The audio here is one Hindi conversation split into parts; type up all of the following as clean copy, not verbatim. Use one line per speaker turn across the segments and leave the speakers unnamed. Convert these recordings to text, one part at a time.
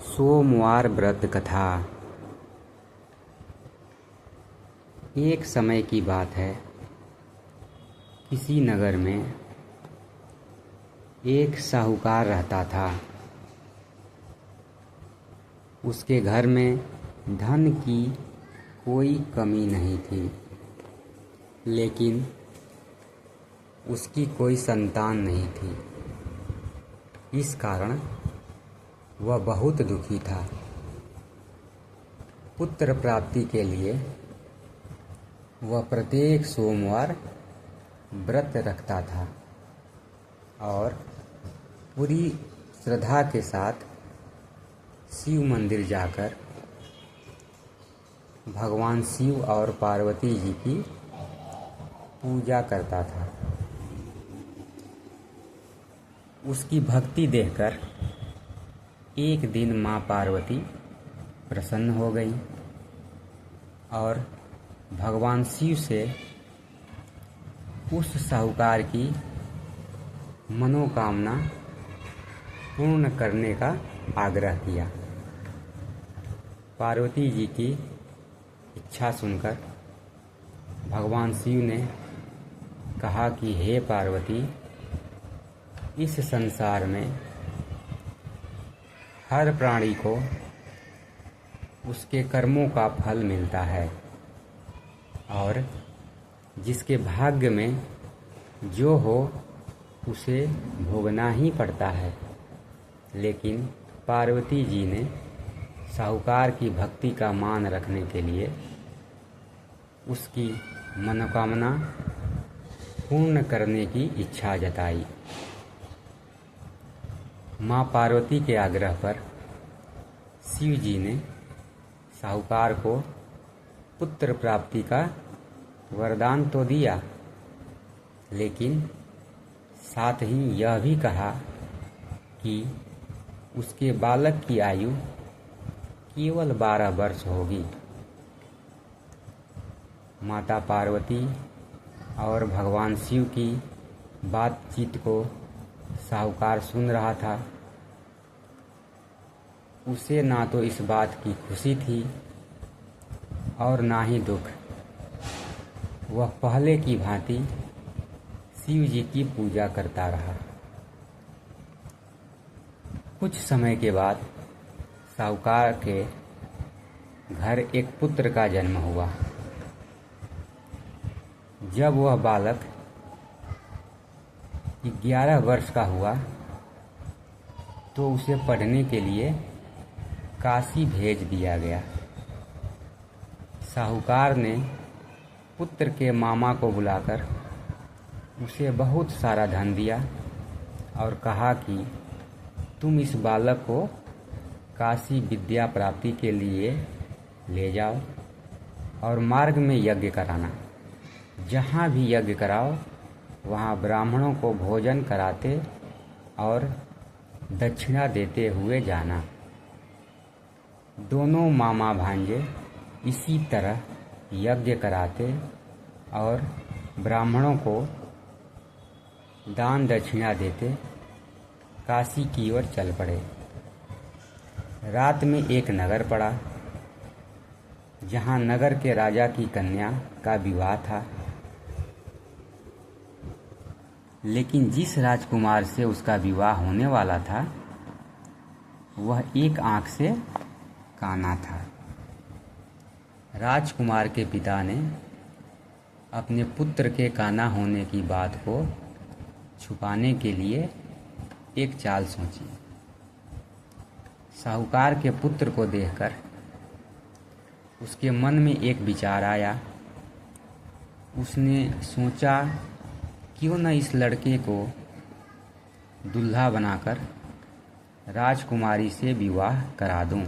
सोमवार व्रत कथा। एक समय की बात है, किसी नगर में एक साहूकार रहता था। उसके घर में धन की कोई कमी नहीं थी, लेकिन उसकी कोई संतान नहीं थी। इस कारण वह बहुत दुखी था। पुत्र प्राप्ति के लिए वह प्रत्येक सोमवार व्रत रखता था और पूरी श्रद्धा के साथ शिव मंदिर जाकर भगवान शिव और पार्वती जी की पूजा करता था। उसकी भक्ति देखकर एक दिन माँ पार्वती प्रसन्न हो गई और भगवान शिव से उस साहूकार की मनोकामना पूर्ण करने का आग्रह किया। पार्वती जी की इच्छा सुनकर भगवान शिव ने कहा कि हे पार्वती, इस संसार में हर प्राणी को उसके कर्मों का फल मिलता है और जिसके भाग्य में जो हो उसे भोगना ही पड़ता है। लेकिन पार्वती जी ने साहूकार की भक्ति का मान रखने के लिए उसकी मनोकामना पूर्ण करने की इच्छा जताई। माँ पार्वती के आग्रह पर शिव जी ने साहूकार को पुत्र प्राप्ति का वरदान तो दिया, लेकिन साथ ही यह भी कहा कि उसके बालक की आयु केवल 12 वर्ष होगी। माता पार्वती और भगवान शिव की बातचीत को साहूकार सुन रहा था। उसे ना तो इस बात की खुशी थी और ना ही दुख। वह पहले की भांति शिव जी की पूजा करता रहा। कुछ समय के बाद साहूकार के घर एक पुत्र का जन्म हुआ। जब वह बालक 11 वर्ष का हुआ तो उसे पढ़ने के लिए काशी भेज दिया गया। साहूकार ने पुत्र के मामा को बुलाकर उसे बहुत सारा धन दिया और कहा कि तुम इस बालक को काशी विद्या प्राप्ति के लिए ले जाओ और मार्ग में यज्ञ कराना। जहाँ भी यज्ञ कराओ वहाँ ब्राह्मणों को भोजन कराते और दक्षिणा देते हुए जाना। दोनों मामा भांजे इसी तरह यज्ञ कराते और ब्राह्मणों को दान दक्षिणा देते काशी की ओर चल पड़े। रात में एक नगर पड़ा जहाँ नगर के राजा की कन्या का विवाह था, लेकिन जिस राजकुमार से उसका विवाह होने वाला था वह एक आंख से काना था। राजकुमार के पिता ने अपने पुत्र के काना होने की बात को छुपाने के लिए एक चाल सोची। साहूकार के पुत्र को देखकर उसके मन में एक विचार आया। उसने सोचा, क्यों न इस लड़के को दूल्हा बनाकर राजकुमारी से विवाह करा दूं।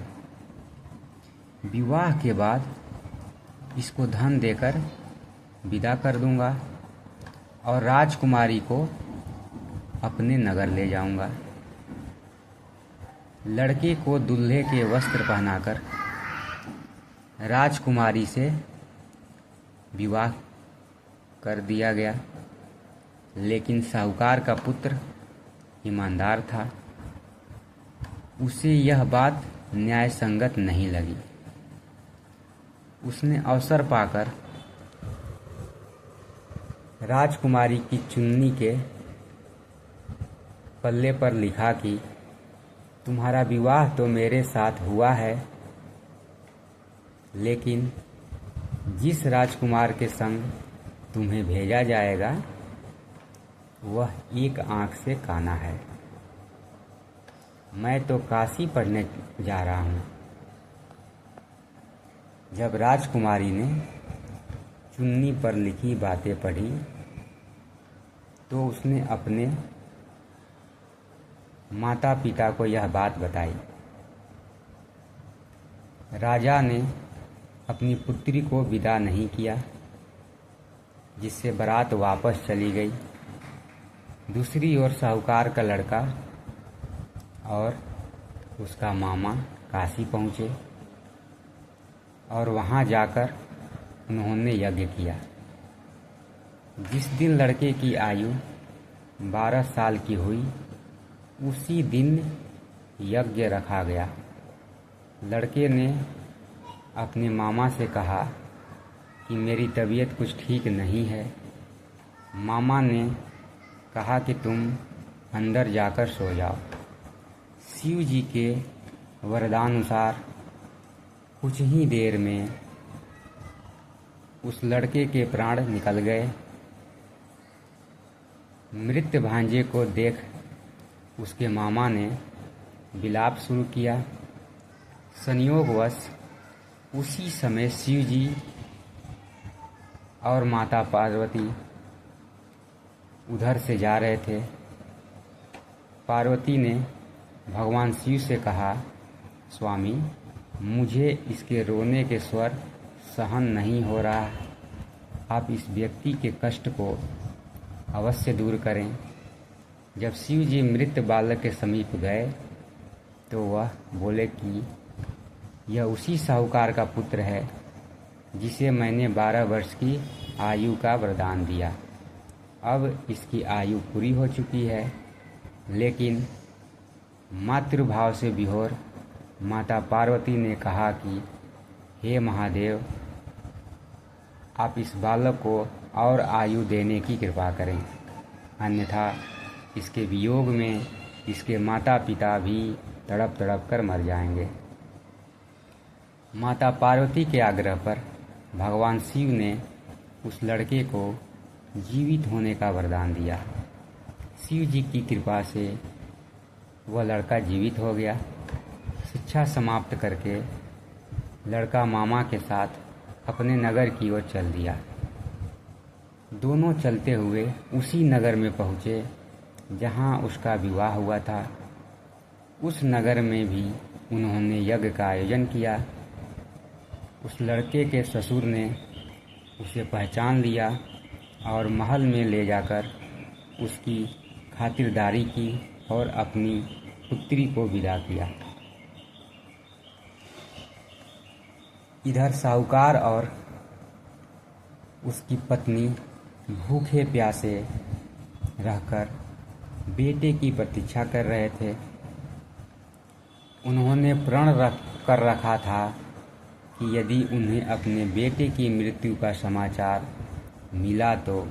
विवाह के बाद इसको धन देकर विदा कर दूंगा और राजकुमारी को अपने नगर ले जाऊंगा। लड़के को दूल्हे के वस्त्र पहनाकर राजकुमारी से विवाह कर दिया गया। लेकिन साहूकार का पुत्र ईमानदार था। उसे यह बात न्याय संगत नहीं लगी। उसने अवसर पाकर राजकुमारी की चुन्नी के पल्ले पर लिखा कि तुम्हारा विवाह तो मेरे साथ हुआ है, लेकिन जिस राजकुमार के संग तुम्हें भेजा जाएगा वह एक आंख से काना है। मैं तो काशी पढ़ने जा रहा हूँ। जब राजकुमारी ने चुन्नी पर लिखी बातें पढ़ी तो उसने अपने माता पिता को यह बात बताई। राजा ने अपनी पुत्री को विदा नहीं किया, जिससे बारात वापस चली गई। दूसरी ओर साहूकार का लड़का और उसका मामा काशी पहुँचे और वहाँ जाकर उन्होंने यज्ञ किया। जिस दिन लड़के की आयु 12 साल की हुई उसी दिन यज्ञ रखा गया। लड़के ने अपने मामा से कहा कि मेरी तबीयत कुछ ठीक नहीं है। मामा ने कहा कि तुम अंदर जाकर सो जाओ। शिव जी के वरदानुसार कुछ ही देर में उस लड़के के प्राण निकल गए। मृत भांजे को देख उसके मामा ने विलाप शुरू किया। संयोगवश उसी समय शिव जी और माता पार्वती उधर से जा रहे थे। पार्वती ने भगवान शिव से कहा, स्वामी, मुझे इसके रोने के स्वर सहन नहीं हो रहा। आप इस व्यक्ति के कष्ट को अवश्य दूर करें। जब शिव जी मृत बालक के समीप गए तो वह बोले कि यह उसी साहूकार का पुत्र है जिसे मैंने 12 वर्ष की आयु का वरदान दिया। अब इसकी आयु पूरी हो चुकी है, लेकिन मातृभाव से विभोर माता पार्वती ने कहा कि हे महादेव, आप इस बालक को और आयु देने की कृपा करें, अन्यथा इसके वियोग में इसके माता पिता भी तड़प तड़प कर मर जाएंगे। माता पार्वती के आग्रह पर भगवान शिव ने उस लड़के को जीवित होने का वरदान दिया। शिव जी की कृपा से वह लड़का जीवित हो गया। शिक्षा समाप्त करके लड़का मामा के साथ अपने नगर की ओर चल दिया। दोनों चलते हुए उसी नगर में पहुँचे जहाँ उसका विवाह हुआ था। उस नगर में भी उन्होंने यज्ञ का आयोजन किया। उस लड़के के ससुर ने उसे पहचान लिया और महल में ले जाकर उसकी खातिरदारी की और अपनी पुत्री को विदा किया। इधर साहूकार और उसकी पत्नी भूखे प्यासे रहकर बेटे की प्रतीक्षा कर रहे थे। उन्होंने प्रण कर रखा था कि यदि उन्हें अपने बेटे की मृत्यु का समाचार मिला तो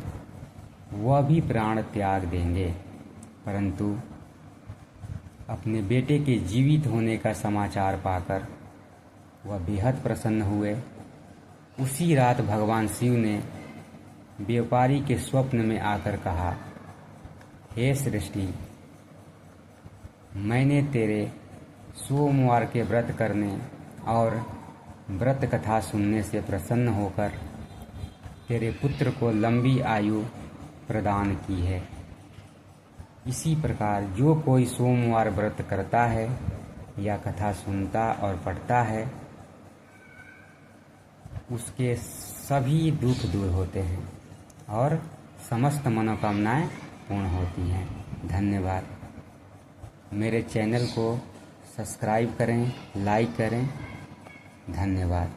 वह भी प्राण त्याग देंगे, परंतु अपने बेटे के जीवित होने का समाचार पाकर वह बेहद प्रसन्न हुए। उसी रात भगवान शिव ने व्यापारी के स्वप्न में आकर कहा, हे सृष्टि, मैंने तेरे सोमवार के व्रत करने और व्रत कथा सुनने से प्रसन्न होकर तेरे पुत्र को लंबी आयु प्रदान की है। इसी प्रकार जो कोई सोमवार व्रत करता है या कथा सुनता और पढ़ता है उसके सभी दुख दूर होते हैं और समस्त मनोकामनाएं पूर्ण होती हैं। धन्यवाद। मेरे चैनल को सब्सक्राइब करें, लाइक करें। धन्यवाद।